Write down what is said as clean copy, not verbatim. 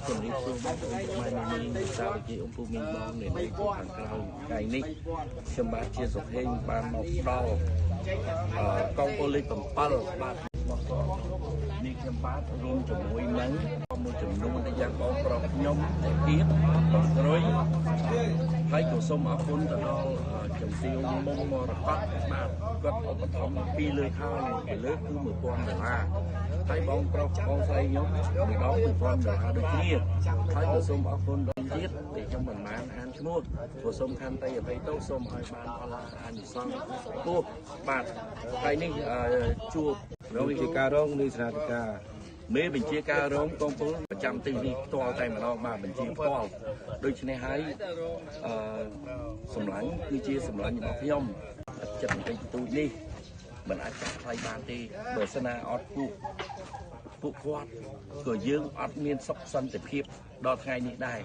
ជំរាបសួរបងប្អូនខ្មែរនាងសាវជាអង្គភូមិបងនៅខាងក្រៅថ្ងៃនេះខ្ញុំបាទជាសុខេងបានមកដល់កងពលិក7បាទមកនេះខ្ញុំបាទរួមជាមួយនឹងមួយចំនួនដែលយ៉ាងបងប្រុសខ្ញុំទៀតបងស្រីហើយក៏សូមអរគុណទៅដល់ជំទាវមុំមរកតបាទគាត់ឧបត្ថម្ភពីលើហើយពីលើគឺ$1000ហើយបងប្រុសបងស្រីខ្ញុំម្ដង$1000ដូចគ្នាហើយក៏សូមអរគុណដល់ទៀតដែលខ្ញុំមិនបានអានឈ្មោះក៏សូមខន្តីអភ័យទោសសូមឲ្យបានផលអានិសង្ឃពោះបាទថ្ងៃនេះជួបវិជាការរងនៃស្រាធិការមេបញ្ជាការរងកងពលប្រចាំទីនេះផ្ទាល់តែម្ដងបាទបញ្ជាផ្ទាល់ដូច្នេះហើយសម្លាញ់គឺជាសម្លាញ់របស់ខ្ញុំចិត្តបន្តិចបន្តួចនេះមិនអាចកាត់ថ្លៃបានទេបើសិនណាអត់ពួកគាត់ក៏យើងអត់មានសុខសន្តិភាពដល់ថ្ងៃនេះដែរ